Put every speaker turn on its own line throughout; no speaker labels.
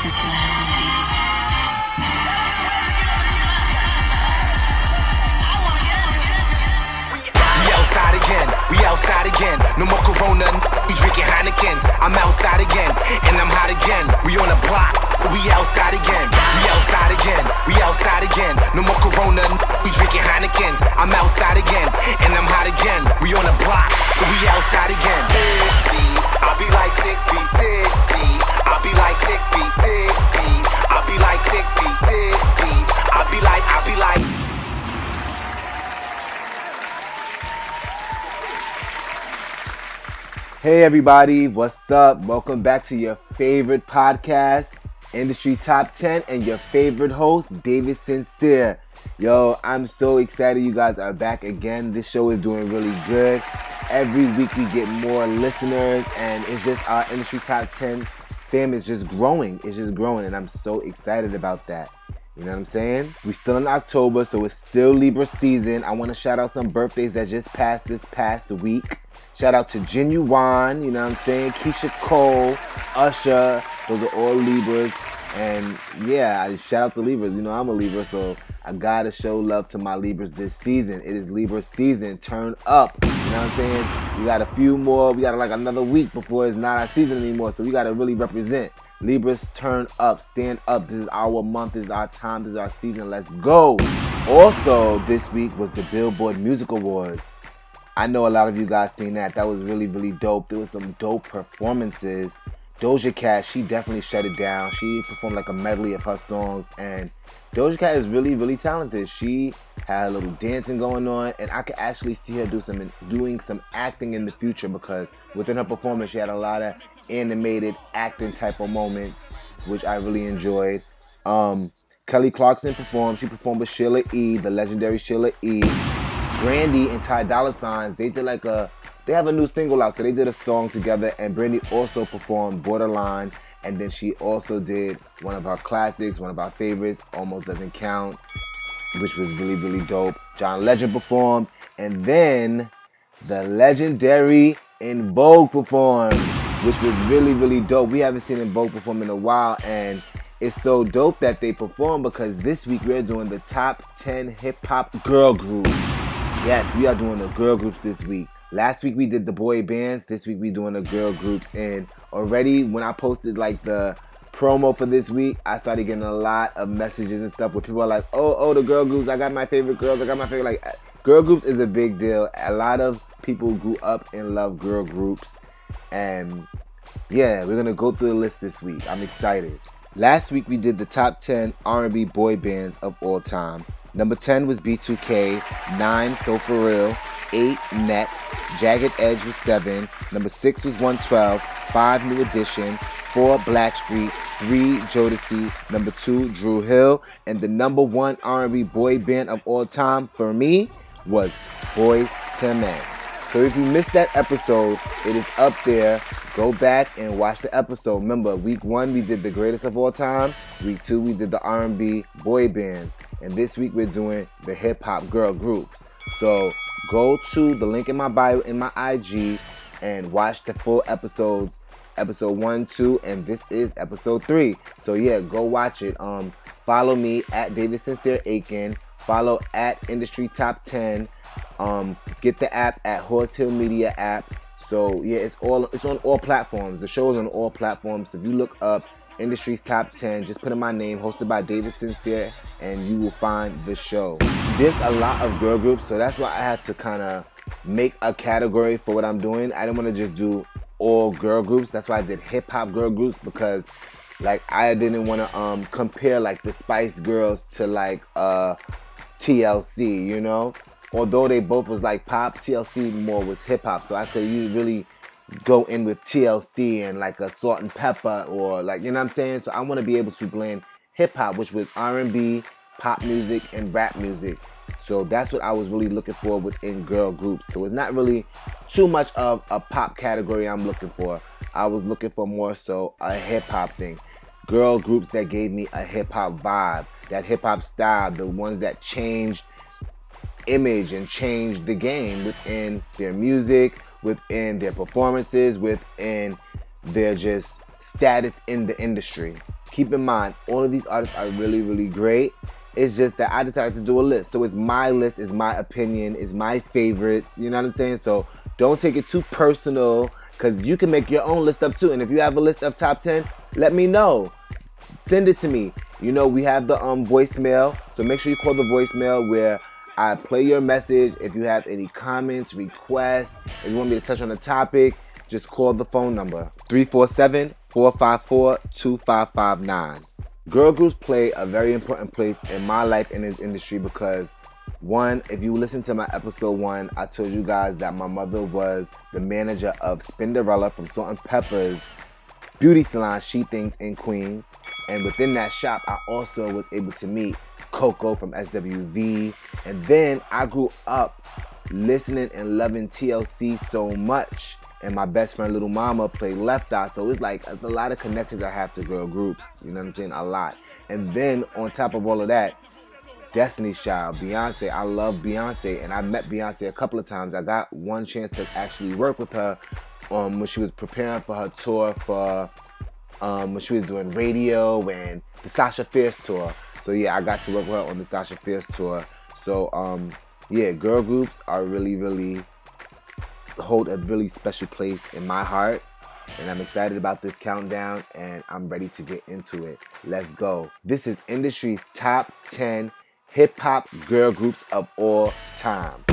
This is what happened
We outside again, we outside again. No more Corona, we drinking Heinekens. I'm outside again, and I'm hot again. We on the block, we outside again. We outside again, we outside again. No more Corona, we drinking Heinekens. I'm outside again, and I'm hot again. We on the block, we outside again. 6 feet, I'll be like 6 feet, 6 feet. I'll be like 6 feet, 6 feet. I'll be like 6 feet, 6 feet. I'll be like.
Hey everybody, what's up? Welcome back to your favorite podcast, Industry Top 10, and your favorite host, David Sincere. Yo, I'm so excited you guys are back again. This show is doing really good. Every week we get more listeners, and it's just our Industry Top 10 fam is just growing. It's just growing, and I'm so excited about that. You know what I'm saying? We're still in October, so it's still Libra season. I want to shout out some birthdays that just passed this past week. Shout out to Genuine, you know what I'm saying? Keisha Cole, Usher, those are all Libras. And yeah, I shout out to Libras. You know, I'm a Libra, so I gotta show love to my Libras this season. It is Libra season. Turn up. You know what I'm saying? We got a few more. We got like another week before it's not our season anymore. So we gotta really represent. Libras, turn up, stand up. This is our month, this is our time, this is our season. Let's go. Also, this week was the Billboard Music Awards. I know a lot of you guys seen that. That was really, really dope. There was some dope performances. Doja Cat, she definitely shut it down. She performed like a medley of her songs, and Doja Cat is really, really talented. She had a little dancing going on, and I could actually see her doing some acting in the future, because within her performance, she had a lot of animated acting type of moments, which I really enjoyed. Kelly Clarkson performed. She performed with Sheila E., the legendary Sheila E. Brandy and Ty Dolla $ign, they have a new single out, so they did a song together, and Brandy also performed Borderline, and then she also did one of our classics, one of our favorites, Almost Doesn't Count, which was really, really dope. John Legend performed, and then the legendary In Vogue performed, which was really, really dope. We haven't seen In Vogue perform in a while, and it's so dope that they performed, because this week we're doing the top 10 hip-hop girl groups. Yes, we are doing the girl groups this week. Last week we did the boy bands. This week we're doing the girl groups. And already when I posted like the promo for this week, I started getting a lot of messages and stuff where people are like, oh, the girl groups. I got my favorite girls. I got my favorite. Like, girl groups is a big deal. A lot of people grew up and love girl groups. And yeah, we're going to go through the list this week. I'm excited. Last week we did the top 10 R&B boy bands of all time. Number 10 was B2K, 9 So For Real, 8 Next, Jagged Edge was 7, number 6 was 112, 5 New Edition, 4 Blackstreet, 3 Jodeci, number 2 Drew Hill, and the number 1 R&B boy band of all time for me was Boyz II Men. So if you missed that episode, it is up there. Go back and watch the episode. Remember, week 1 we did the greatest of all time. Week 2 we did the R&B boy bands. And this week we're doing the hip-hop girl groups. So go to the link in my bio in my IG and watch the full episodes. Episode 1, 2, and this is episode 3. So yeah, go watch it. Follow me at David Sincere Aiken. Follow at Industry Top 10. Get the app at HausHill Media app. So yeah, it's on all platforms. The show is on all platforms. So if you look up Industry's Top 10, just put in my name, hosted by David Sincere, and you will find the show. There's a lot of girl groups, so that's why I had to kind of make a category for what I'm doing. I didn't want to just do all girl groups. That's why I did hip-hop girl groups, because like I didn't want to compare like the Spice Girls to like TLC, you know? Although they both was like pop, TLC more was hip-hop, so I could really go in with TLC and like a Salt and Pepper, or like, you know what I'm saying? So I want to be able to blend hip-hop, which was R&B, pop music, and rap music. So that's what I was really looking for within girl groups. So it's not really too much of a pop category I'm looking for. I was looking for more so a hip-hop thing. Girl groups that gave me a hip-hop vibe, that hip-hop style, the ones that changed image and changed the game within their music, within their performances, within their just status in the industry. keep in mind, all of these artists are really, really great. It's just that I decided to do a list. So it's my list, it's my opinion, it's my favorites. You know what I'm saying? So don't take it too personal, because you can make your own list up too. And if you have a list of top 10, let me know. Send it to me. You know, we have the voicemail. So make sure you call the voicemail where I play your message. If you have any comments, requests, if you want me to touch on a topic, just call the phone number 347-454-2559. Girl groups play a very important place in my life in this industry because, one, if you listen to my episode 1, I told you guys that my mother was the manager of Spinderella from Salt and Pepper's beauty salon, She Things in Queens. And within that shop, I also was able to meet Coco from SWV. And then I grew up listening and loving TLC so much. And my best friend Little Mama played Left Eye. So it's like, it's a lot of connections I have to girl groups. You know what I'm saying? A lot. And then on top of all of that, Destiny's Child, Beyonce. I love Beyonce, and I met Beyonce a couple of times. I got one chance to actually work with her when she was preparing for her tour for when she was doing radio and the Sasha Fierce tour. So yeah, I got to work with her on the Sasha Fierce tour. So yeah, girl groups are really, really hold a really special place in my heart. And I'm excited about this countdown, and I'm ready to get into it. Let's go. This is industry's top 10 hip-hop girl groups of all time.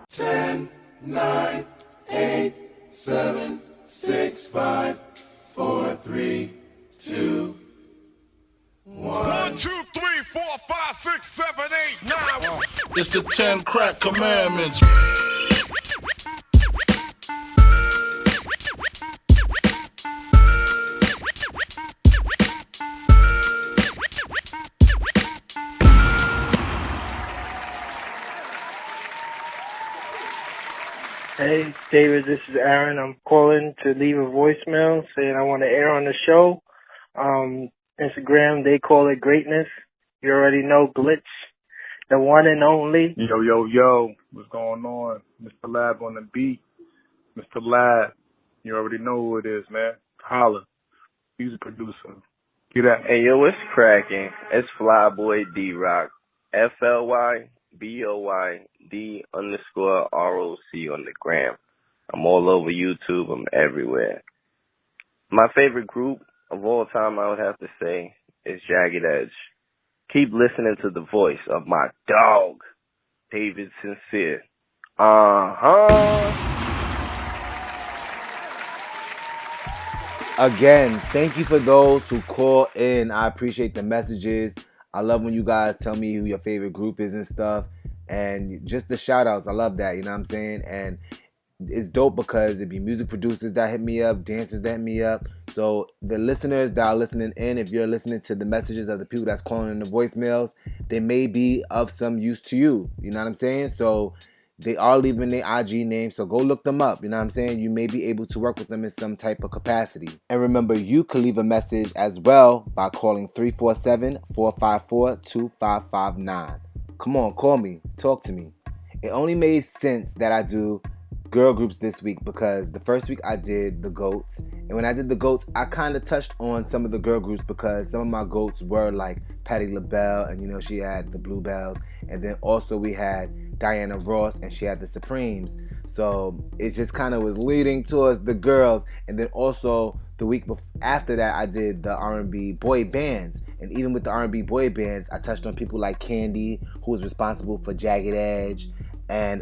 10, 9, 8, 7, 6, 5, 4, 3, 2, 1.
2, 3, 4, 5, 6, 7, 8, 9.
It's the 10 crack commandments.
Hey, David, this is Aaron. I'm calling to leave a voicemail saying I want to air on the show. Instagram, they call it greatness. You already know Glitch, the one and only.
Yo, what's going on? Mr. Lab on the beat. Mr. Lab, you already know who it is, man. Holla. Music producer. Get at me.
Hey, yo, what's cracking? It's Flyboy D-Rock. FLYBOYD_ROC on the gram. I'm all over YouTube. I'm everywhere. My favorite group of all time, I would have to say, is Jagged Edge. Keep listening to the voice of my dog, David Sincere.
Again, thank you for those who call in. I appreciate the messages. I love when you guys tell me who your favorite group is and stuff. And just the shout outs. I love that. You know what I'm saying? And it's dope because it be music producers that hit me up, dancers that hit me up. So the listeners that are listening in, if you're listening to the messages of the people that's calling in the voicemails, they may be of some use to you. You know what I'm saying? So they are leaving their IG name, so go look them up. You know what I'm saying? You may be able to work with them in some type of capacity. And remember, you can leave a message as well by calling 347-454-2559. Come on, call me. Talk to me. It only made sense that I do girl groups this week because the first week I did the GOATs. And when I did the GOATs, I kind of touched on some of the girl groups because some of my GOATs were like Patti LaBelle, and you know, she had the Bluebells. And then also we had Diana Ross, and she had the Supremes. So it just kind of was leading towards the girls. And then also the week after that, I did the R&B boy bands. And even with the R&B boy bands, I touched on people like Candy, who was responsible for Jagged Edge. And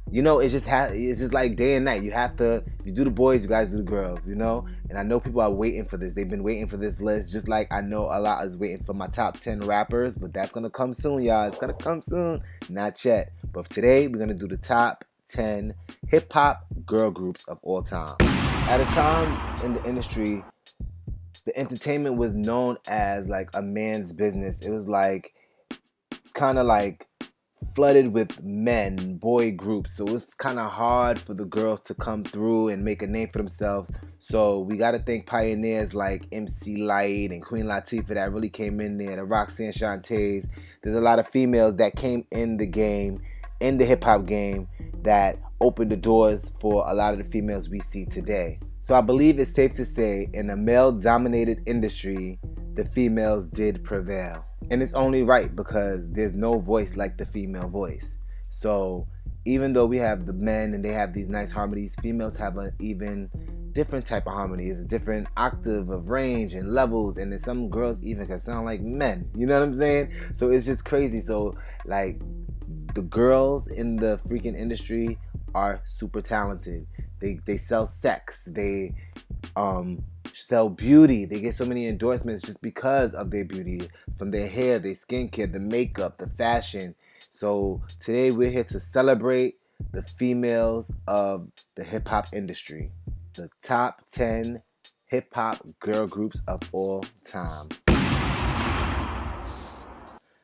you know, it's just like day and night. You have to, if you do the boys, you gotta do the girls, you know? And I know people are waiting for this. They've been waiting for this list, just like I know a lot is waiting for my top 10 rappers, but that's gonna come soon, y'all. It's gonna come soon. Not yet. But today, we're gonna do the top 10 hip-hop girl groups of all time. At a time in the industry, the entertainment was known as like a man's business. It was like, kind of like flooded with men, boy groups, so it's kind of hard for the girls to come through and make a name for themselves. So we got to thank pioneers like MC Lyte and Queen Latifah that really came in there, the Roxanne Shantays. There's a lot of females that came in the game in the hip hop game that opened the doors for a lot of the females we see today. So I believe it's safe to say in a male-dominated industry, the females did prevail. And it's only right because there's no voice like the female voice. So even though we have the men and they have these nice harmonies, females have an even different type of harmony. It's a different octave of range and levels, and then some girls even can sound like men. You know what I'm saying? So it's just crazy. So like the girls in the freaking industry are super talented. They sell sex. They sell beauty. They get so many endorsements just because of their beauty, from their hair, their skincare, the makeup, the fashion. So today we're here to celebrate the females of the hip hop industry, the top 10 hip hop girl groups of all time.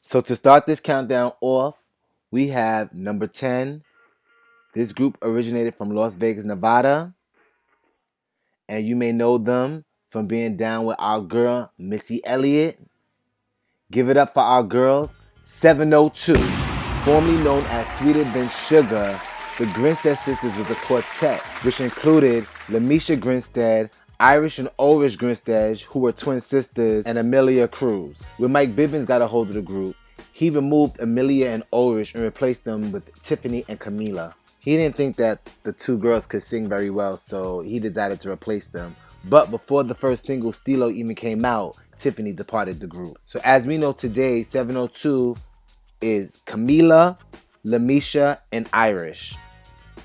So to start this countdown off, we have number 10. This group originated from Las Vegas, Nevada. And you may know them from being down with our girl, Missy Elliott. Give it up for our girls, 702. Formerly known as Sweeter Than Sugar, the Grinstead sisters was a quartet, which included Lamisha Grinstead, Irish and Ulrich Grinstead, who were twin sisters, and Amelia Cruz. When Mike Bibbins got a hold of the group, he removed Amelia and Ulrich and replaced them with Tiffany and Camila. He didn't think that the two girls could sing very well, so he decided to replace them. But before the first single, Stilo, even came out, Tiffany departed the group. So as we know today, 702 is Camila, Lamisha, and Irish.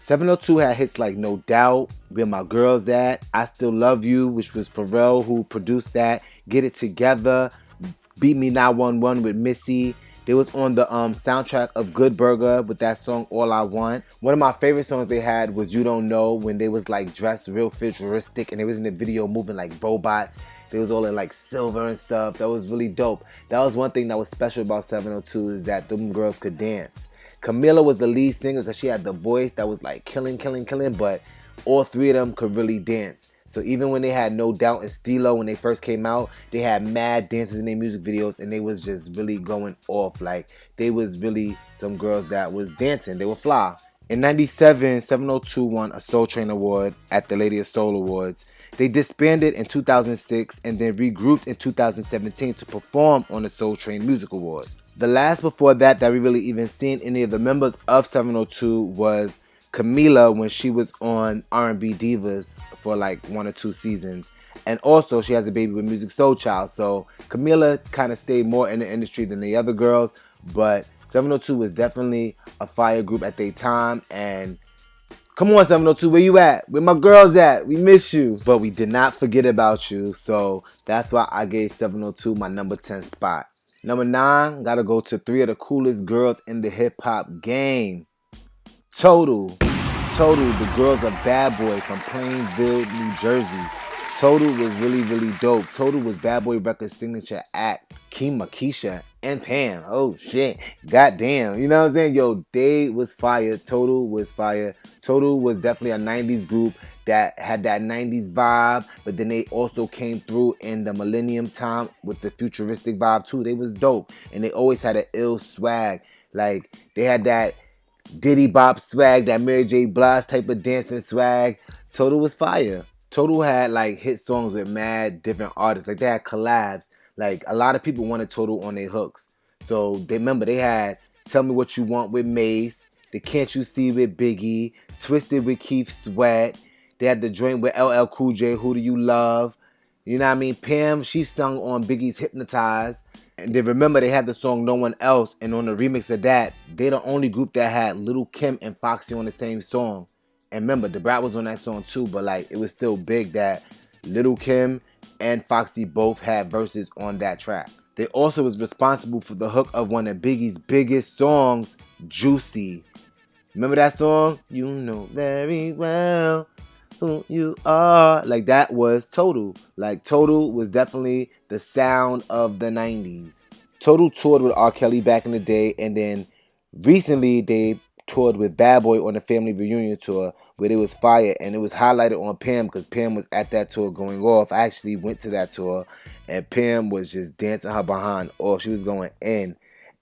702 had hits like No Doubt, Where My Girls At, I Still Love You, which was Pharrell who produced that, Get It Together, Beat Me 911 with Missy. They was on the soundtrack of Good Burger with that song All I Want. One of my favorite songs they had was You Don't Know, when they was like dressed real futuristic and they was in the video moving like robots. They was all in like silver and stuff. That was really dope. That was one thing that was special about 702 is that them girls could dance. Camila was the lead singer because she had the voice that was like killing, but all three of them could really dance. So even when they had No Doubt and Stilo when they first came out, they had mad dances in their music videos and they was just really going off. Like they was really some girls that was dancing. They were fly. In 97, 702 won a Soul Train Award at the Lady of Soul Awards. They disbanded in 2006 and then regrouped in 2017 to perform on the Soul Train Music Awards. The last before that we really even seen any of the members of 702 was Camila when she was on R&B Divas for like 1 or 2 seasons. And also she has a baby with Music Soul Child. So Camila kind of stayed more in the industry than the other girls, but 702 was definitely a fire group at their time. And come on, 702, where you at? Where my girls at? We miss you. But we did not forget about you. So that's why I gave 702 my number 10 spot. Number 9, gotta go to 3 of the coolest girls in the hip hop game. Total, the girls of Bad Boy from Plainville, New Jersey. Total was really, really dope. Total was Bad Boy Records' signature act. Kima, Keisha, and Pam. Oh shit. Goddamn. You know what I'm saying? Yo, they was fire. Total was fire. Total was definitely a 90s group that had that 90s vibe, but then they also came through in the millennium time with the futuristic vibe too. They was dope. And they always had an ill swag. Like, they had that Diddy Bop swag, that Mary J. Blige type of dancing swag. Total was fire. Total had like hit songs with mad different artists. Like they had collabs. Like a lot of people wanted Total on their hooks. So they had Tell Me What You Want with Mace, the Can't You See with Biggie, Twisted with Keith Sweat. They had the joint with LL Cool J, Who Do You Love? You know what I mean? Pam, she sung on Biggie's Hypnotized. And then remember they had the song No One Else, and on the remix of that, they the only group that had Lil' Kim and Foxy on the same song. And remember, the Brat was on that song too, but like it was still big that Lil' Kim and Foxy both had verses on that track. They also was responsible for the hook of one of Biggie's biggest songs, Juicy. Remember that song? You know very well who you are. Like that was Total. Like Total was definitely the sound of the 90s. Total toured with R. Kelly back in the day, and then recently they toured with Bad Boy on the Family Reunion tour where it was fire, and it was highlighted on Pam because Pam was at that tour going off. I actually went to that tour and Pam was just dancing her behind off. She was going in.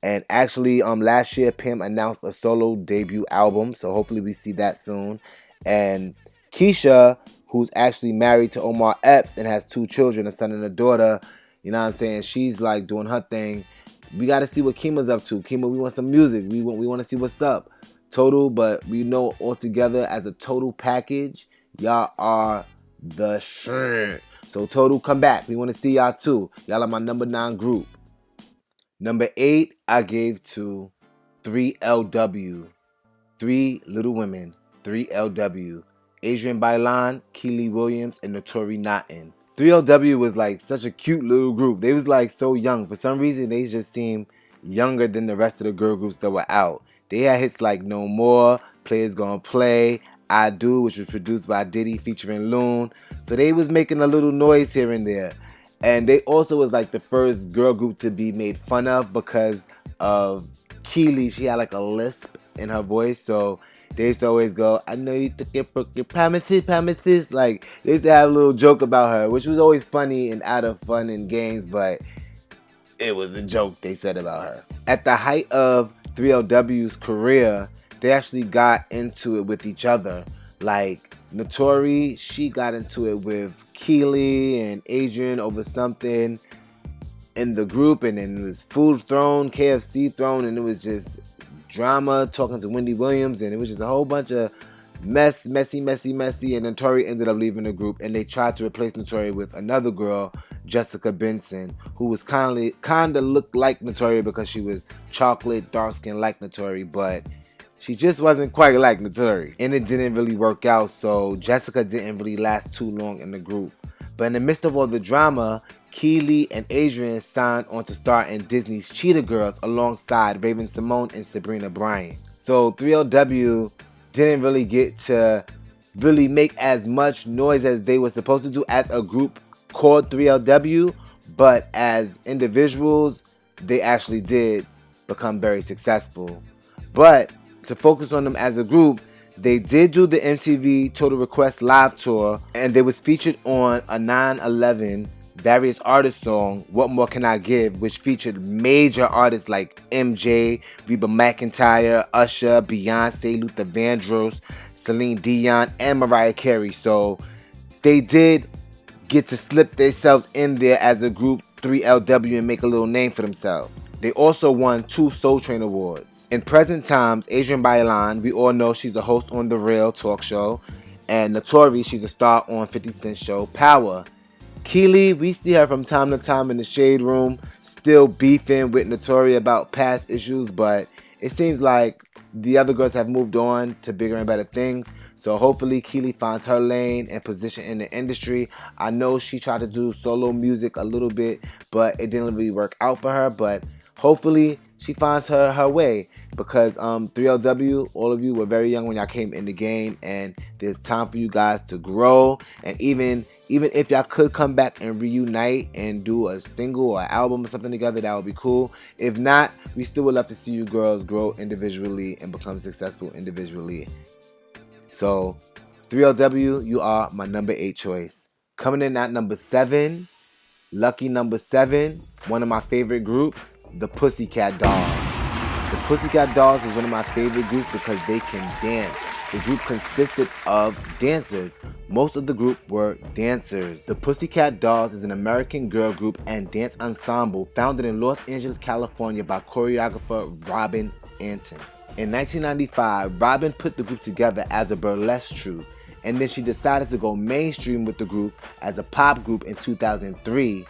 And actually, last year Pam announced a solo debut album, so hopefully we see that soon. And Keisha, who's actually married to Omar Epps and has 2 children, a son and a daughter, you know what I'm saying? She's like doing her thing. We got to see what Kima's up to. Kima, we want some music. We want to see what's up. Total, but we know altogether as a total package, y'all are the shit. So Total, come back. We want to see y'all too. Y'all are my number 9 group. Number 8, I gave to 3LW. 3 Little Women. 3LW. Adrian Bailan, Keely Williams, and Notori Naughton. 3LW was like such a cute little group. They was like so young. For some reason, they just seemed younger than the rest of the girl groups that were out. They had hits like No More, Players Gonna Play, I Do, which was produced by Diddy featuring Loon. So they was making a little noise here and there. And they also was like the first girl group to be made fun of because of Keely. She had like a lisp in her voice, so they used to always go, I know you took your promises. Like, they used to have a little joke about her, which was always funny and out of fun and games, but it was a joke they said about her. At the height of 3LW's career, they actually got into it with each other. Like, Notori, she got into it with Keely and Adrian over something in the group, and then it was food thrown, KFC thrown, and it was just drama, talking to Wendy Williams, and it was just a whole bunch of messy, and Notori ended up leaving the group, and they tried to replace Notori with another girl, Jessica Benson, who was kinda looked like Notori because she was chocolate, dark skin like Notori, but she just wasn't quite like Notori, and it didn't really work out, so Jessica didn't really last too long in the group. But in the midst of all the drama, Keely and Adrian signed on to star in Disney's Cheetah Girls alongside Raven Simone and Sabrina Bryant. So 3LW didn't really get to really make as much noise as they were supposed to do as a group called 3LW, but as individuals, they actually did become very successful. But to focus on them as a group, they did do the MTV Total Request live tour, and they was featured on a 9/11 various artist song, What More Can I Give, which featured major artists like MJ, Reba McEntire, Usher, Beyonce, Luther Vandross, Celine Dion, and Mariah Carey. So they did get to slip themselves in there as a group 3LW and make a little name for themselves. They also won 2 Soul Train Awards. In present times, Adrian Bailan, we all know she's a host on The Real talk show, and Notori, she's a star on 50 Cent show Power. Keely, we see her from time to time in the Shade Room, still beefing with Notori about past issues, but it seems like the other girls have moved on to bigger and better things. So hopefully Keely finds her lane and position in the industry. I know she tried to do solo music a little bit, but it didn't really work out for her. But hopefully she finds her way, because 3LW, all of you were very young when y'all came in the game, and there's time for you guys to grow. And even if y'all could come back and reunite and do a single or album or something together, that would be cool. If not, we still would love to see you girls grow individually and become successful individually. So 3LW, you are my number 8 choice. Coming in at number 7, lucky number 7, one of my favorite groups, the Pussycat Dolls. The Pussycat Dolls is one of my favorite groups because they can dance. The group consisted of dancers. Most of the group were dancers. The Pussycat Dolls is an American girl group and dance ensemble founded in Los Angeles, California by choreographer Robin Anton. In 1995, Robin put the group together as a burlesque troupe, and then she decided to go mainstream with the group as a pop group in 2003,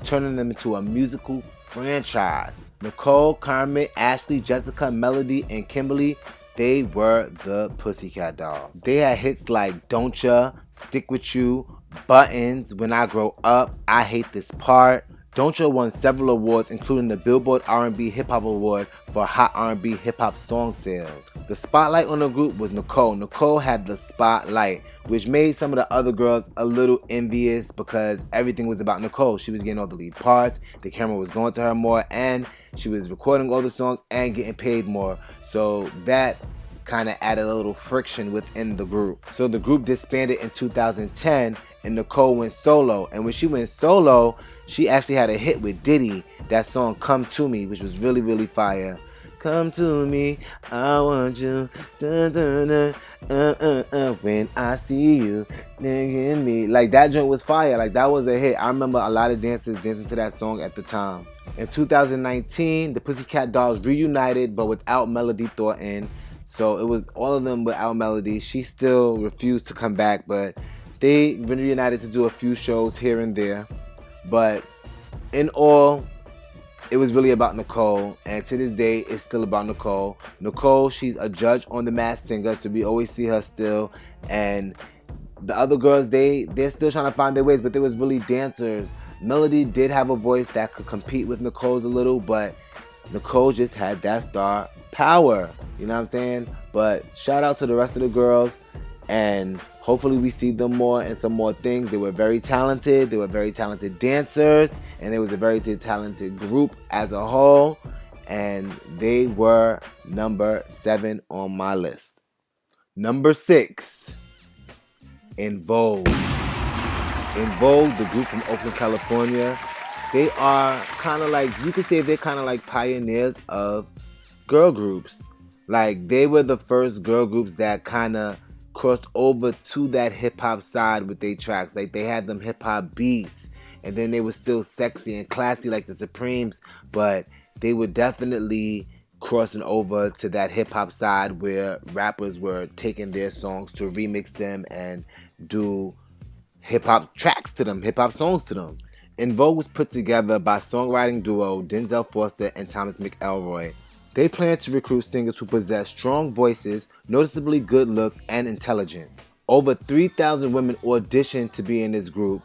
turning them into a musical franchise. Nicole, Carmen, Ashley, Jessica, Melody, and Kimberly, they were the Pussycat Dolls. They had hits like Don't Ya, Stick With You, Buttons, When I Grow Up, I Hate This Part. Don't Ya won several awards, including the Billboard R&B Hip Hop Award for Hot R&B Hip Hop Song Sales. The spotlight on the group was Nicole. Nicole had the spotlight, which made some of the other girls a little envious because everything was about Nicole. She was getting all the lead parts, the camera was going to her more, and she was recording all the songs and getting paid more. So that kind of added a little friction within the group. So the group disbanded in 2010, and Nicole went solo. And when she went solo, she actually had a hit with Diddy, that song Come To Me, which was really, really fire. Come to me, I want you, dun, dun, dun, when I see you, in me. Like, that joint was fire. Like, that was a hit. I remember a lot of dancers dancing to that song at the time. In 2019, the Pussycat Dolls reunited, but without Melody Thornton. So it was all of them without Melody. She still refused to come back, but they reunited to do a few shows here and there. But in all, it was really about Nicole, and to this day, it's still about Nicole. Nicole, she's a judge on The Masked Singer, so we always see her still. And the other girls, they're still trying to find their ways, but they was really dancers. Melody did have a voice that could compete with Nicole's a little, but Nicole just had that star power. You know what I'm saying? But shout out to the rest of the girls, and hopefully we see them more and some more things. They were very talented. They were very talented dancers, and they was a very talented group as a whole, and they were number 7 on my list. Number 6, En Vogue. En Vogue, the group from Oakland, California. They are kind of like, you could say they're kind of like pioneers of girl groups. Like, they were the first girl groups that kind of crossed over to that hip-hop side with their tracks. Like, they had them hip-hop beats, and then they were still sexy and classy like the Supremes, but they were definitely crossing over to that hip-hop side where rappers were taking their songs to remix them and do hip-hop tracks to them, hip-hop songs to them. En Vogue was put together by songwriting duo Denzel Foster and Thomas McElroy. They plan to recruit singers who possess strong voices, noticeably good looks, and intelligence. Over 3,000 women auditioned to be in this group.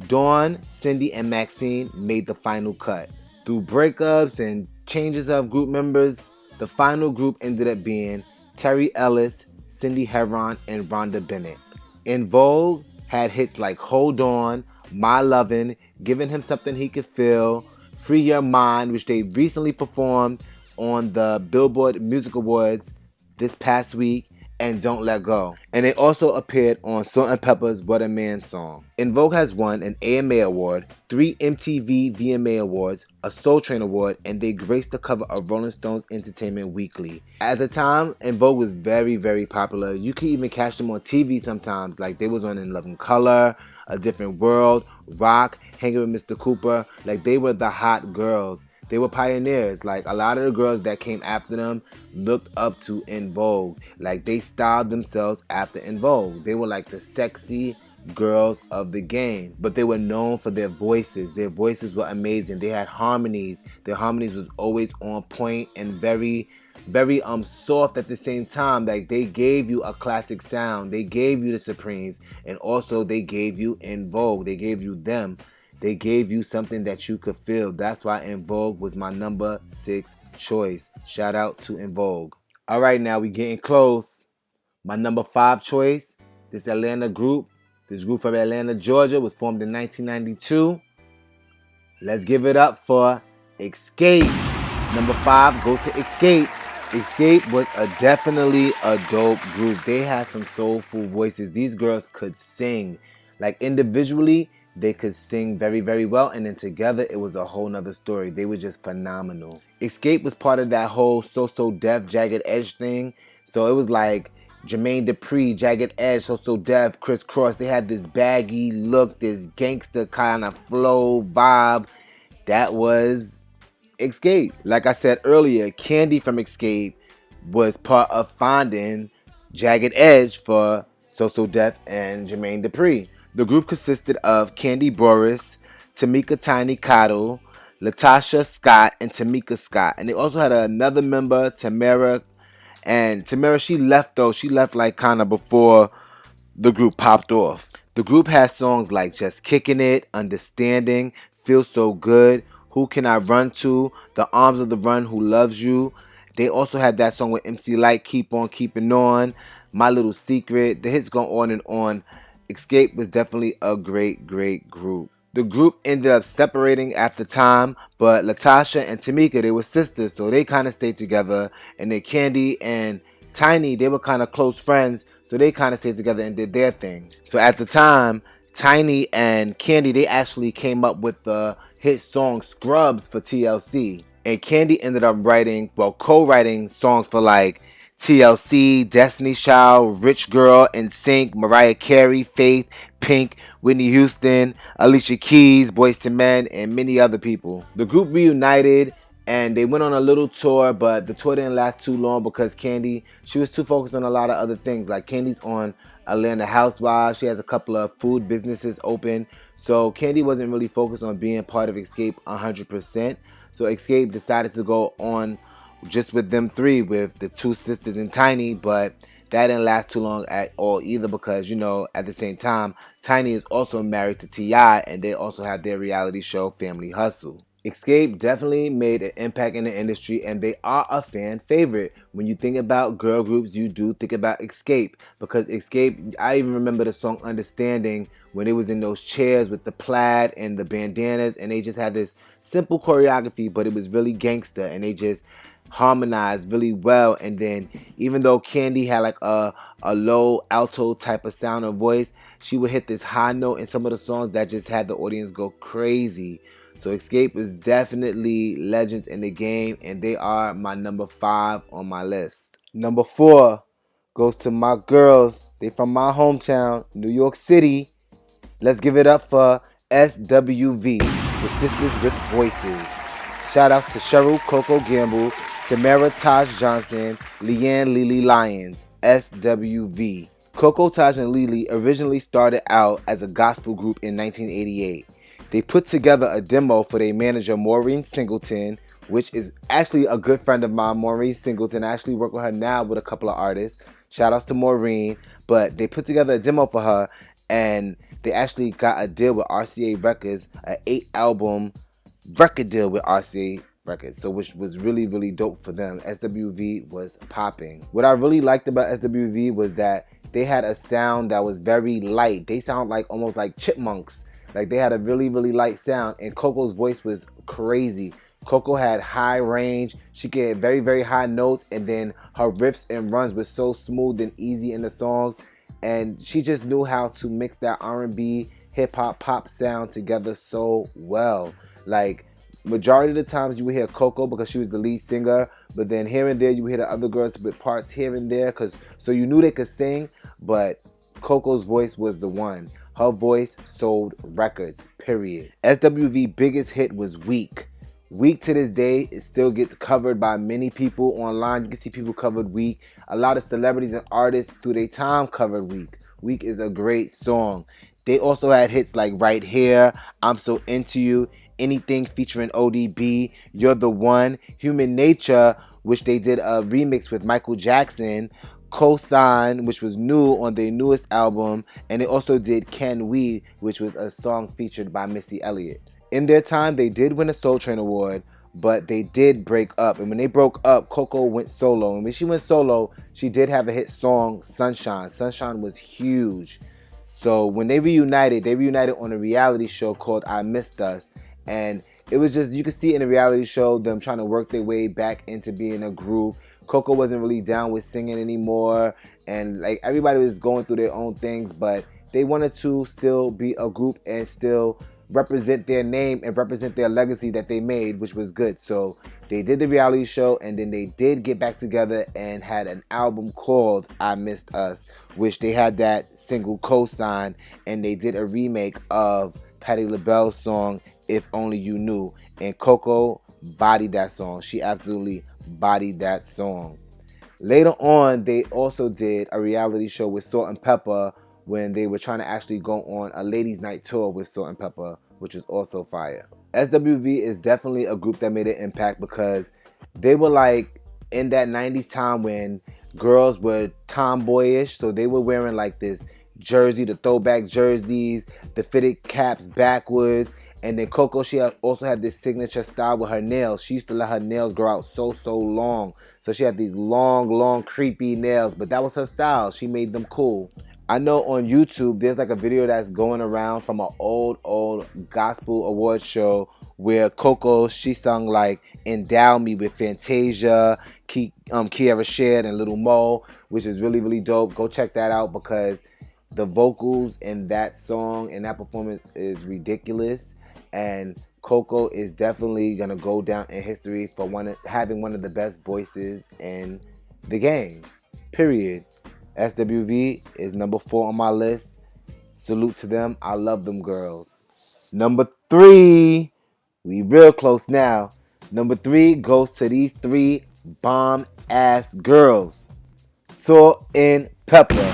Dawn, Cindy, and Maxine made the final cut. Through breakups and changes of group members, the final group ended up being Terry Ellis, Cindy Herron, and Rhonda Bennett. En Vogue had hits like Hold On, My Lovin', Giving Him Something He Could Feel, Free Your Mind, which they recently performed on the Billboard Music Awards this past week, and Don't Let Go. And they also appeared on Salt-N-Pepa's What a Man song. En Vogue has won an AMA award, 3 MTV VMA awards, a Soul Train award, and they graced the cover of Rolling Stone's Entertainment Weekly. At the time, En Vogue was very, very popular. You could even catch them on TV sometimes. Like, they was on In Living Color, A Different World, Rock, Hanging with Mr. Cooper. Like, they were the hot girls. They were pioneers. Like, a lot of the girls that came after them looked up to En Vogue. Like, they styled themselves after En Vogue. They were like the sexy girls of the game. But they were known for their voices. Their voices were amazing. They had harmonies. Their harmonies was always on point and very, very soft at the same time. Like, they gave you a classic sound. They gave you the Supremes. And also they gave you En Vogue. They gave you them. They gave you something that you could feel. That's why En Vogue was my number 6 choice. Shout out to En Vogue. All right, now we getting close. My number 5 choice, this Atlanta group. This group from Atlanta, Georgia, was formed in 1992. Let's give it up for Escape. Number 5 goes to Escape. Escape was definitely a dope group. They had some soulful voices. These girls could sing. Like, individually, they could sing very, very well, and then together it was a whole nother story. They were just phenomenal. Escape was part of that whole So Def, Jagged Edge thing. So it was like Jermaine Dupri, Jagged Edge, So Def, Criss Cross. They had this baggy look, this gangster kind of flow vibe. That was Escape. Like I said earlier, Candy from Escape was part of finding Jagged Edge for So Def and Jermaine Dupri. The group consisted of Candy Boris, Tamika Tiny Cottle, Latasha Scott, and Tamika Scott. And they also had another member, Tamara. And Tamara, she left though. She left like kind of before the group popped off. The group had songs like Just Kicking It, Understanding, Feel So Good, Who Can I Run To, The Arms of the Run Who Loves You. They also had that song with MC Lyte, Keep On Keeping On, My Little Secret. The hits go on and on. Escape was definitely a great, great group. The group ended up separating after time, but Latasha and Tamika, they were sisters, so they kind of stayed together. And then Candy and Tiny, they were kind of close friends, so they kind of stayed together and did their thing. So at the time, Tiny and Candy, they actually came up with the hit song Scrubs for TLC. And Candy ended up co-writing songs for like TLC, Destiny's Child, Rich Girl, NSYNC, Mariah Carey, Faith, Pink, Whitney Houston, Alicia Keys, Boyz II Men, and many other people. The group reunited and they went on a little tour, but the tour didn't last too long because Candy, she was too focused on a lot of other things. Like Candy's on Atlanta Housewives. She has a couple of food businesses open. So Candy wasn't really focused on being part of Escape 100%. So Escape decided to go on just with them three, with the two sisters and Tiny, but that didn't last too long at all either because, you know, at the same time, Tiny is also married to T.I. and they also have their reality show Family Hustle. Escape definitely made an impact in the industry and they are a fan favorite. When you think about girl groups, you do think about Escape because Escape, I even remember the song Understanding when it was in those chairs with the plaid and the bandanas and they just had this simple choreography, but it was really gangster and they just harmonized really well. And then even though Candy had like a low alto type of sound or voice, she would hit this high note in some of the songs that just had the audience go crazy. So Escape is definitely legends in the game and they are my number 5 on my list. Number 4 goes to my girls. They from my hometown, New York City. Let's give it up for SWV, the Sisters with Voices. Shout outs to Cheryl Coco Gamble, Tamara Taj Johnson, Leanne Lily Lyons, SWV. Coco, Taj, and Lily originally started out as a gospel group in 1988. They put together a demo for their manager Maureen Singleton, which is actually a good friend of mine, Maureen Singleton. I actually work with her now with a couple of artists. Shout outs to Maureen. But they put together a demo for her and they actually got a deal with RCA Records, an 8-album record deal with RCA Records, so which was really, really dope for them. SWV was popping. What I really liked about SWV was that they had a sound that was very light. They sound like almost like chipmunks. Like they had a really, really light sound and Coco's voice was crazy. Coco had high range. She could hit very, very high notes and then her riffs and runs were so smooth and easy in the songs. And she just knew how to mix that R&B, hip-hop, pop sound together so well. Like, majority of the times you would hear Coco because she was the lead singer, but then here and there you would hear the other girls with parts here and there, so you knew they could sing, but Coco's voice was the one. Her voice sold records, period. SWV biggest hit was Weak. Weak to this day, it still gets covered by many people online. You can see people covered Weak. A lot of celebrities and artists through their time covered Weak. Weak is a great song. They also had hits like Right Here, I'm So Into You, Anything featuring ODB, You're the One, Human Nature, which they did a remix with Michael Jackson, Cosign, which was new on their newest album, and they also did Can We, which was a song featured by Missy Elliott. In their time, they did win a Soul Train Award, but they did break up. And when they broke up, Coco went solo. And when she went solo, she did have a hit song, Sunshine. Sunshine was huge. So when they reunited on a reality show called I Missed Us. And it was just, you could see in the reality show them trying to work their way back into being a group. Coco wasn't really down with singing anymore. And like everybody was going through their own things, but they wanted to still be a group and still represent their name and represent their legacy that they made, which was good. So they did the reality show and then they did get back together and had an album called I Missed Us, which they had that single Cosign, and they did a remake of Patti LaBelle's song If Only You Knew, and Coco bodied that song. She absolutely bodied that song. Later on, they also did a reality show with Salt and Pepper when they were trying to actually go on a ladies' night tour with Salt and Pepper, which was also fire. SWV is definitely a group that made an impact because they were like in that 90s time when girls were tomboyish, so they were wearing like this jersey, the throwback jerseys, the fitted caps backwards. And then Coco, she also had this signature style with her nails. She used to let her nails grow out so long. So she had these long, creepy nails, but that was her style. She made them cool. I know on YouTube, there's like a video that's going around from an old gospel award show where Coco, she sung like Endow Me with Fantasia, Kiara Shared, and Little Mo, which is really, really dope. Go check that out because The vocals in that song and that performance is ridiculous, and Coco is definitely gonna go down in history for having one of the best voices in the game. Period. SWV is number 4 on my list. Salute to them. I love them girls. Number 3, we real close now. Number 3 goes to these 3 bomb ass girls. Salt and Pepper.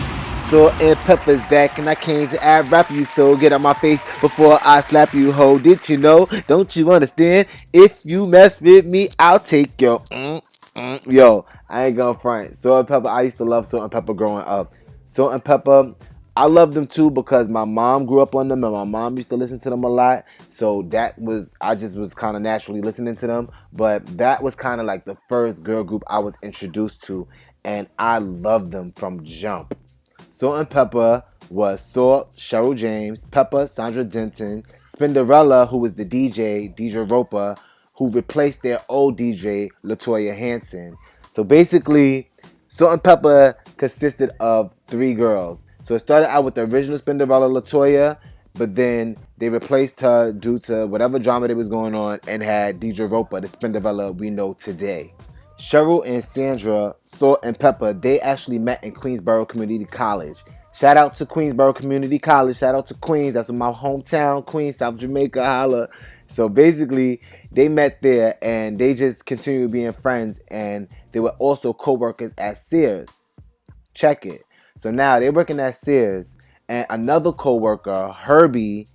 Salt and Pepper's back, and I came to add rap you, so get on my face before I slap you, ho. Did you know? Don't you understand? If you mess with me, I'll take your Yo, I ain't gonna front. Salt and Pepper, I used to love Salt and Pepper growing up. Salt and Pepper, I love them too because my mom grew up on them and my mom used to listen to them a lot. So I just was kind of naturally listening to them. But that was kind of like the first girl group I was introduced to, and I loved them from jump. Salt and Pepper was Salt, Cheryl James, Pepper, Sandra Denton, Spinderella, who was the DJ Roper, who replaced their old DJ, Latoya Hanson. So basically, Salt and Pepper consisted of 3 girls. So it started out with the original Spinderella, Latoya, but then they replaced her due to whatever drama that was going on and had DJ Roper, the Spinderella we know today. Cheryl and Sandra, Salt and Pepper, they actually met in Queensborough Community College. Shout out to Queensborough Community College. Shout out to Queens. That's my hometown, Queens, South Jamaica, holla. So basically, they met there and they just continued being friends, and they were also co-workers at Sears. Check it. So now they're working at Sears, and another co-worker, Herbie,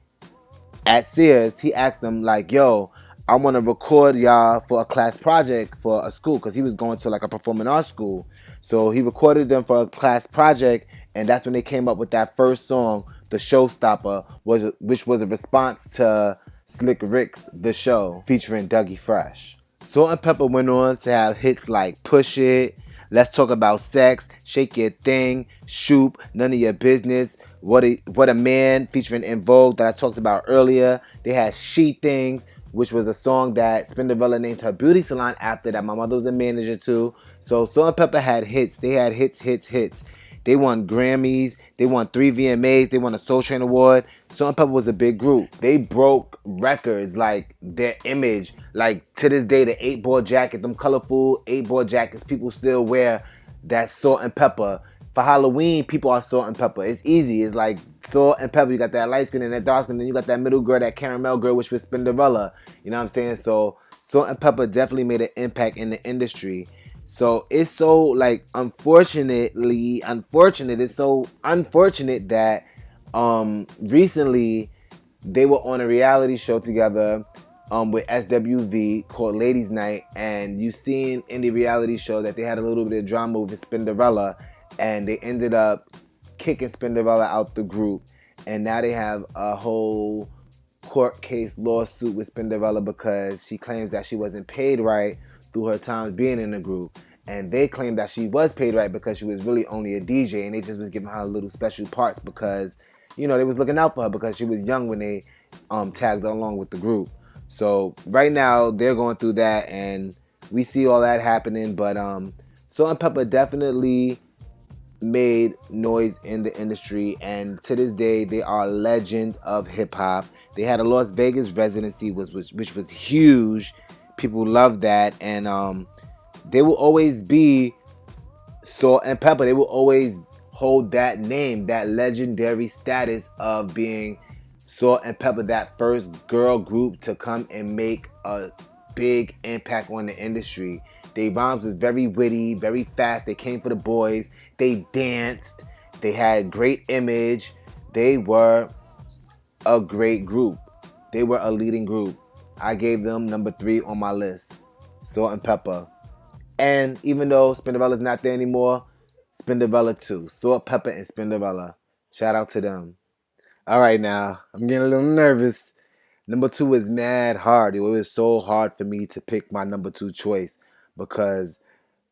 at Sears, he asked them like, yo, I want to record y'all for a class project for a school, because he was going to like a performing arts school. So he recorded them for a class project, and that's when they came up with that first song, The Showstopper, which was a response to Slick Rick's The Show, featuring Dougie Fresh. Salt and Pepper went on to have hits like Push It, Let's Talk About Sex, Shake Your Thing, Shoop, None of Your Business, What a Man, featuring In Vogue that I talked about earlier. They had She Things, which was a song that Spinderella named her beauty salon after, that my mother was a manager to. So Salt and Pepper had hits. They had hits. They won Grammys. They won 3 VMAs. They won a Soul Train Award. Salt and Pepper was a big group. They broke records, like their image. Like to this day, the 8-ball jacket, them colorful 8-ball jackets, people still wear that Salt and Pepper. For Halloween, people are Salt and Pepper. It's easy. It's like Salt and Pepper. You got that light skin and that dark skin. Then you got that middle girl, that caramel girl, which was Spinderella. You know what I'm saying? So Salt and Pepper definitely made an impact in the industry. So it's so like unfortunate. It's so unfortunate that recently they were on a reality show together with SWV called Ladies Night, and you seen in the reality show that they had a little bit of drama with Spinderella, and they ended up kicking Spinderella out the group, and now they have a whole court case lawsuit with Spinderella because she claims that she wasn't paid right through her time being in the group, and they claim that she was paid right because she was really only a DJ, and they just was giving her little special parts because, you know, they was looking out for her because she was young when they tagged her along with the group. So right now they're going through that, and we see all that happening, but Salt and Pepper definitely made noise in the industry, and to this day they are legends of hip-hop. They had a Las Vegas residency which was huge. People love that, and they will always be Salt and Pepper. They will always hold that name, that legendary status of being Salt and Pepper, that first girl group to come and make a big impact on the industry. Their rhymes was very witty, very fast. They came for the boys. They danced. They had great image. They were a great group. They were a leading group. I gave them number 3 on my list, Salt and Pepper. And even though Spinderella's not there anymore, Spinderella too. Salt, Pepper, and Spinderella. Shout out to them. All right, now I'm getting a little nervous. Number 2 is mad hard. It was so hard for me to pick my number 2 choice because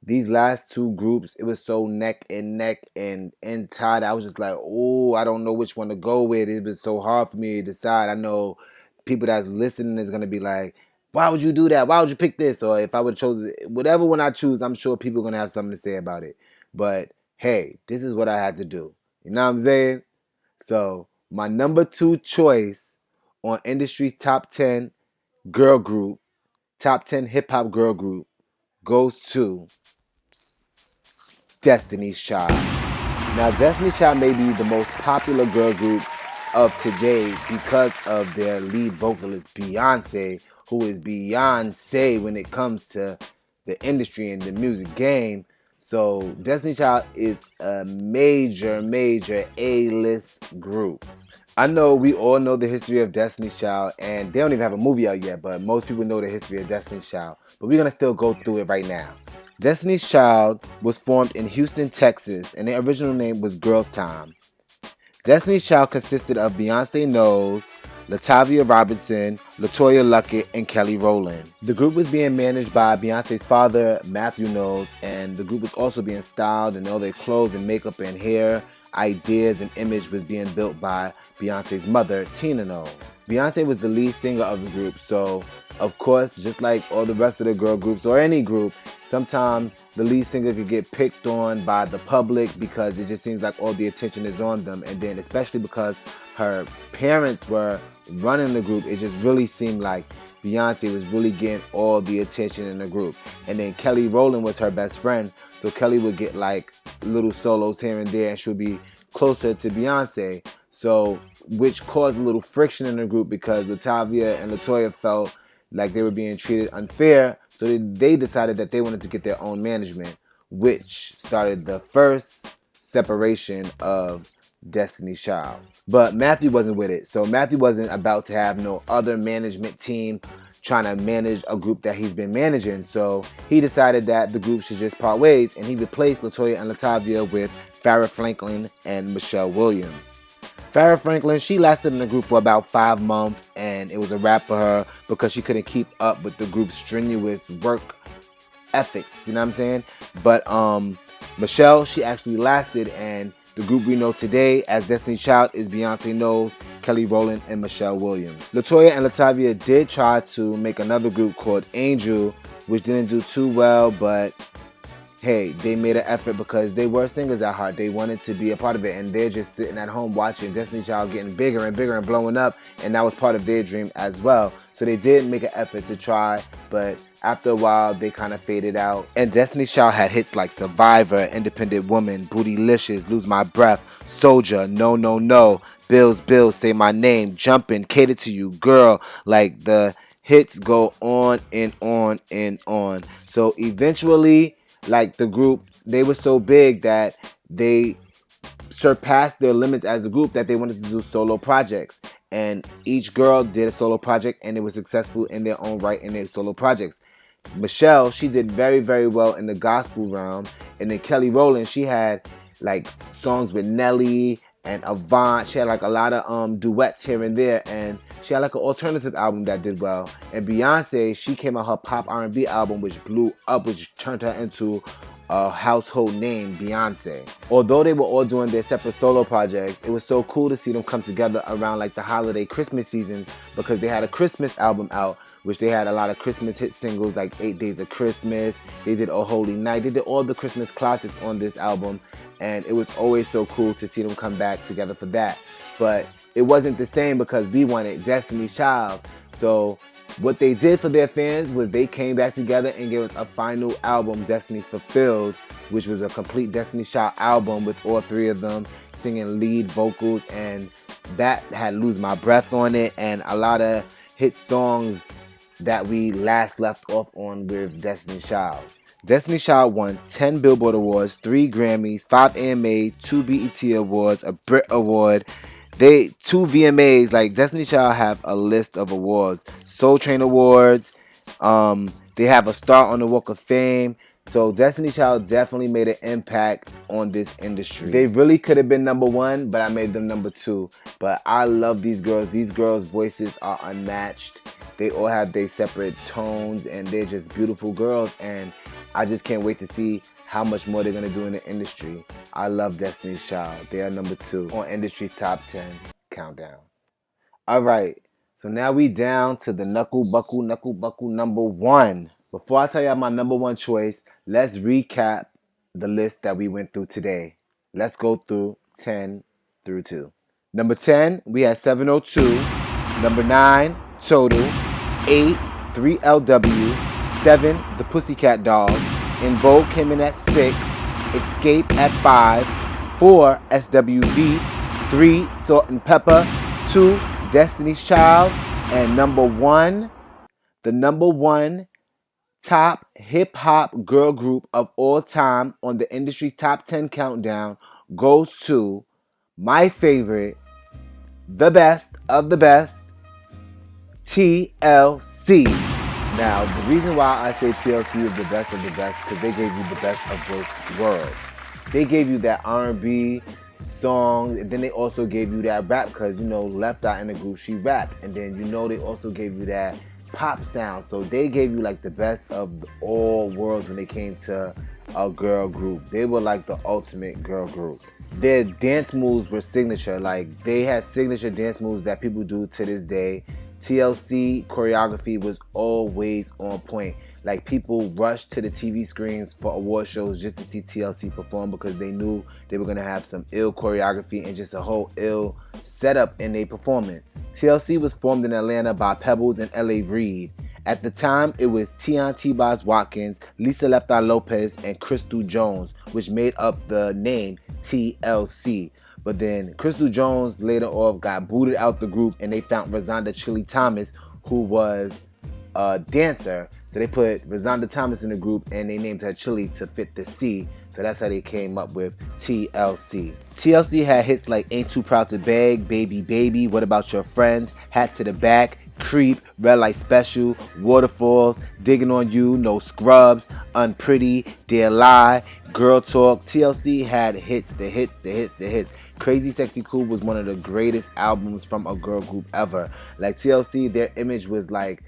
these last 2 groups, it was so neck and tied. I was just like, oh, I don't know which one to go with. It was so hard for me to decide. I know people that's listening is going to be like, why would you do that? Why would you pick this? Or if I would have chosen whatever one I choose, I'm sure people are going to have something to say about it. But hey, this is what I had to do. You know what I'm saying? So my number 2 choice on industry's top 10 girl group, top 10 hip hop girl group, goes to Destiny's Child. Now, Destiny's Child may be the most popular girl group of today because of their lead vocalist, Beyonce, who is Beyonce when it comes to the industry and the music game. So, Destiny's Child is a major, major A-list group. I know we all know the history of Destiny's Child, and they don't even have a movie out yet, but most people know the history of Destiny's Child. But we're going to still go through it right now. Destiny's Child was formed in Houston, Texas, and their original name was Girls Time. Destiny's Child consisted of Beyonce Knowles, Latavia Robinson, LaToya Luckett, and Kelly Rowland. The group was being managed by Beyonce's father, Matthew Knowles, and the group was also being styled, and all their clothes and makeup and hair, ideas, and image was being built by Beyonce's mother, Tina Knowles. Beyonce was the lead singer of the group, so of course, just like all the rest of the girl groups or any group, sometimes the lead singer could get picked on by the public because it just seems like all the attention is on them. And then especially because her parents were running the group, it just really seemed like Beyonce was really getting all the attention in the group. And then Kelly Rowland was her best friend, so Kelly would get like little solos here and there, and she would be closer to Beyonce. So, which caused a little friction in the group because Latavia and LaToya felt like they were being treated unfair. So they decided that they wanted to get their own management, which started the first separation of Destiny's Child. But Matthew wasn't with it. So Matthew wasn't about to have no other management team trying to manage a group that he's been managing. So he decided that the group should just part ways, and he replaced LaToya and Latavia with Farrah Franklin and Michelle Williams. Farrah Franklin, she lasted in the group for about 5 months, and it was a wrap for her because she couldn't keep up with the group's strenuous work ethics, you know what I'm saying? But Michelle, she actually lasted, and the group we know today as Destiny's Child is Beyonce Knowles, Kelly Rowland, and Michelle Williams. LaToya and Latavia did try to make another group called Angel, which didn't do too well, but hey, they made an effort because they were singers at heart. They wanted to be a part of it, and they're just sitting at home watching Destiny's Child getting bigger and bigger and blowing up, and that was part of their dream as well. So they did make an effort to try, but after a while, they kind of faded out. And Destiny's Child had hits like Survivor, Independent Woman, Bootylicious, Lose My Breath, Soldier, No, No, No, Bills, Bills, Say My Name, Jumpin', Cater to You, Girl. Like, the hits go on and on and on. So eventually, like, the group, they were so big that they surpassed their limits as a group that they wanted to do solo projects. And each girl did a solo project, and it was successful in their own right in their solo projects. Michelle, she did very, very well in the gospel realm. And then Kelly Rowland, she had like songs with Nelly and Avant. She had like a lot of duets here and there, and she had like an alternative album that did well. And Beyonce, she came out her pop R&B album, which blew up, which turned her into a household name, Beyonce. Although they were all doing their separate solo projects, it was so cool to see them come together around like the holiday Christmas seasons, because they had a Christmas album out, which they had a lot of Christmas hit singles like 8 Days of Christmas. They did Oh Holy Night. They did all the Christmas classics on this album, and it was always so cool to see them come back together for that. But it wasn't the same because we wanted Destiny's Child. So what they did for their fans was they came back together and gave us a final album, Destiny Fulfilled, which was a complete Destiny's Child album with all three of them singing lead vocals, and that had Lose My Breath on it and a lot of hit songs that we last left off on with Destiny's Child. Destiny's Child won 10 Billboard Awards, 3 Grammys, 5 AMAs, 2 BET Awards, a Brit Award, 2 VMAs. Like, Destiny's Child have a list of awards. Soul Train Awards. They have a star on the Walk of Fame. So Destiny's Child definitely made an impact on this industry. They really could have been number 1, but I made them number 2. But I love these girls. These girls' voices are unmatched. They all have their separate tones, and they're just beautiful girls. And I just can't wait to see how much more they're going to do in the industry. I love Destiny's Child. They are number 2 on Industry's Top 10 Countdown. All right. So now we down to the knuckle buckle number 1. Before I tell y'all my number 1 choice, let's recap the list that we went through today. Let's go through 10 through 2. Number 10, we had 702. Number 9, Total. 8, 3LW. 7, The Pussycat Dolls. In Vogue came in at 6. Escape at 5. 4, SWV. 3, Salt and Pepper. 2, Destiny's Child. And number 1, the number 1 top hip-hop girl group of all time on the industry's top 10 countdown goes to my favorite, the best of the best, TLC. Now, the reason why I say TLC is the best of the best because they gave you the best of both worlds. They gave you that R&B song, and then they also gave you that rap because, Left Eye in the group, she rapped. And then, they also gave you that pop sound. So they gave you like the best of all worlds when they came to a girl group. They were like the ultimate girl group. Their dance moves were signature. Like, they had signature dance moves that people do to this day. TLC choreography was always on point. Like, people rushed to the TV screens for award shows just to see TLC perform because they knew they were going to have some ill choreography and just a whole ill setup in their performance. TLC was formed in Atlanta by Pebbles and L.A. Reid. At the time, it was Tion T-Boz Watkins, Lisa Left Eye Lopez, and Crystal Jones, which made up the name TLC. But then Crystal Jones later off got booted out the group, and they found Rosanda Chili Thomas, who was a dancer. So they put Rosanda Thomas in the group, and they named her Chili to fit the C. So that's how they came up with TLC. TLC had hits like Ain't Too Proud to Beg, Baby Baby, What About Your Friends, Hat to the Back, Creep, Red Light Special, Waterfalls, Digging on You, No Scrubs, Unpretty, Dear Lie, Girl Talk. TLC had hits, the hits. Crazy Sexy Cool was one of the greatest albums from a girl group ever. Like, TLC, their image was like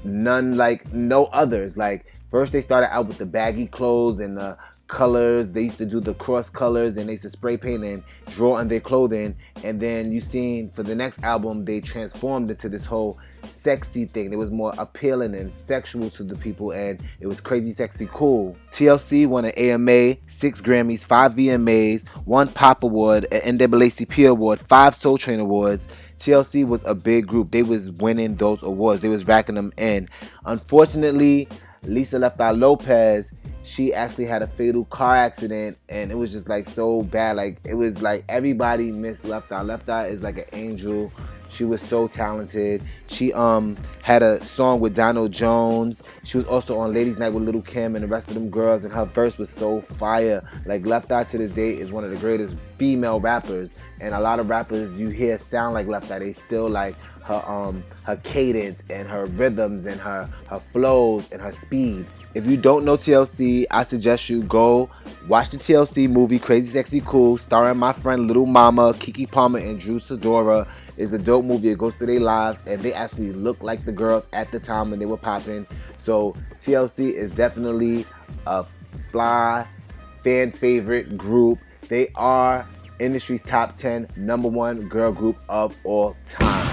none like no others. Like, first they started out with the baggy clothes and the colors. They used to do the cross colors, and they used to spray paint and draw on their clothing. And then you seen for the next album, they transformed into this whole sexy thing. It was more appealing and sexual to the people, and it was Crazy Sexy Cool. TLC won an AMA, 6 Grammys, 5 VMAs, 1 Pop Award, an NAACP Award, 5 Soul Train Awards. TLC was a big group. They was winning those awards. They was racking them in. Unfortunately, Lisa Left Eye Lopez, she actually had a fatal car accident, and it was just like so bad. Like, it was like everybody missed Left Eye. Left Eye is like an angel. She was so talented. She had a song with Donald Jones. She was also on Ladies Night with Lil' Kim and the rest of them girls, and her verse was so fire. Like, Left Eye to this day is one of the greatest female rappers, and a lot of rappers you hear sound like Left Eye. They still like her cadence and her rhythms and her flows and her speed. If you don't know TLC, I suggest you go watch the TLC movie Crazy Sexy Cool, starring my friend Little Mama, Keke Palmer, and Drew Sidora. It's a dope movie. It goes through their lives, and they actually look like the girls at the time when they were popping. So TLC is definitely a fly fan favorite group. They are industry's top 10 number 1 girl group of all time.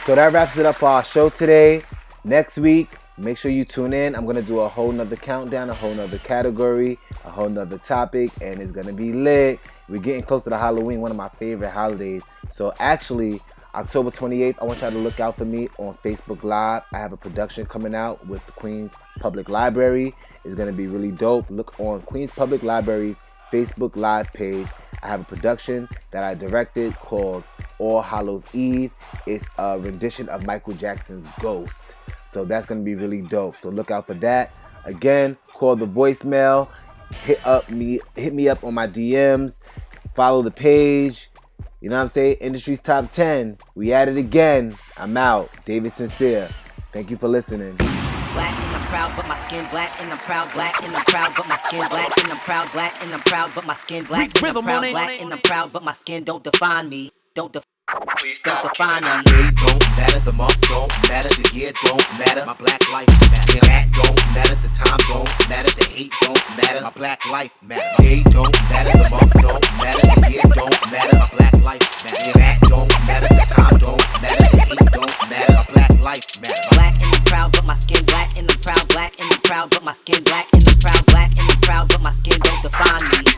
So that wraps it up for our show today. Next week, make sure you tune in. I'm going to do a whole nother countdown, a whole nother category, a whole nother topic, and it's going to be lit. We're getting closer to Halloween, one of my favorite holidays. So actually, October 28th, I want y'all to look out for me on Facebook Live. I have a production coming out with the Queens Public Library. It's going to be really dope. Look on Queens Public Library's Facebook Live page. I have a production that I directed called All Hallows Eve. It's a rendition of Michael Jackson's Ghost. So that's going to be really dope. So look out for that. Again, call the voicemail. Hit me up on my DMs. Follow the page. You know what I'm saying? Industry's Top 10. We at it again. I'm out. David Sincere. Thank you for listening.
Black and I'm proud, but my skin black and I'm proud. Black and I'm proud, but my skin black and I'm proud. Black and I'm proud, but my skin black and I'm proud. Black and I'm proud, but my skin don't define me. Don't define me.
Day don't matter, the month don't matter, the year don't matter. My black life matter. The act don't matter, the time don't matter, the hate don't matter. My black life matter. Day don't matter, the month don't matter, the year don't matter. My black life matter. The act don't matter, the time don't matter, the hate don't matter. My black life matter.
Black and I'm proud, but my skin black and I'm proud. Black and I'm proud, but my skin black and I'm proud. Black and I'm proud, but my skin don't define me.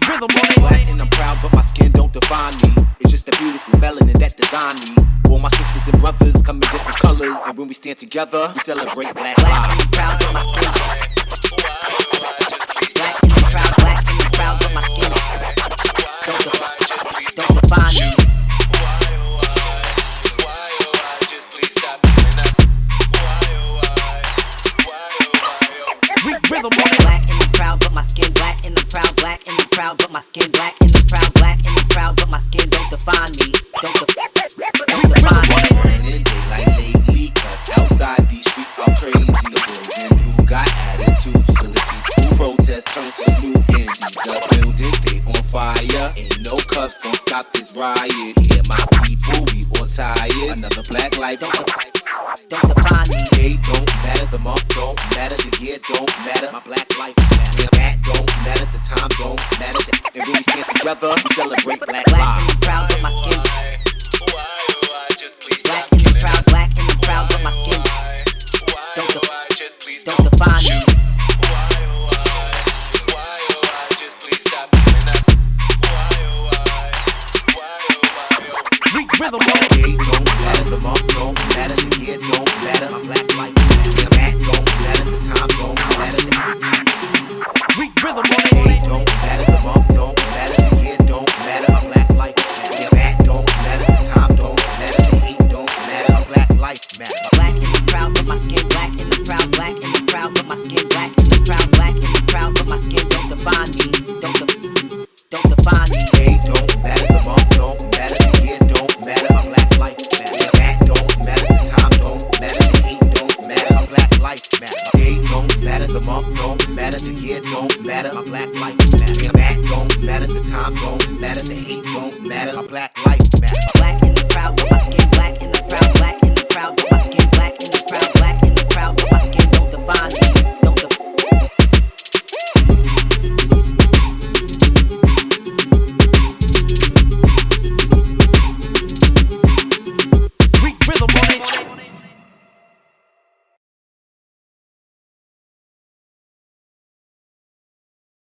rhythm on it.
Black and I'm proud, but my skin don't define me. It's just the beautiful melanin that design me. All my sisters and brothers come in different colors, and when we stand together, we celebrate black
Black and
lives.
I'm proud, but my skin. Black and I'm proud, but my skin don't define me. Rhythm on it. Black and I'm proud, but my skin black and I'm proud, black and I'm proud, but my skin black and I'm proud, black and I'm proud, but my skin don't define me. Don't define me.
Burning daylight lately, cause outside these streets are crazy. The boys in blue got attitudes, so the peaceful protest turns to new ends. The buildings, they on fire, ain't no cuffs gon' stop this riot. Here my people, we all tired. Another black life
Don't define me.
Day don't matter, the month don't matter, the year don't matter. My black life matter. That don't matter, the time don't matter. And when we stand together, we celebrate black
Black and I'm
lives.
proud, but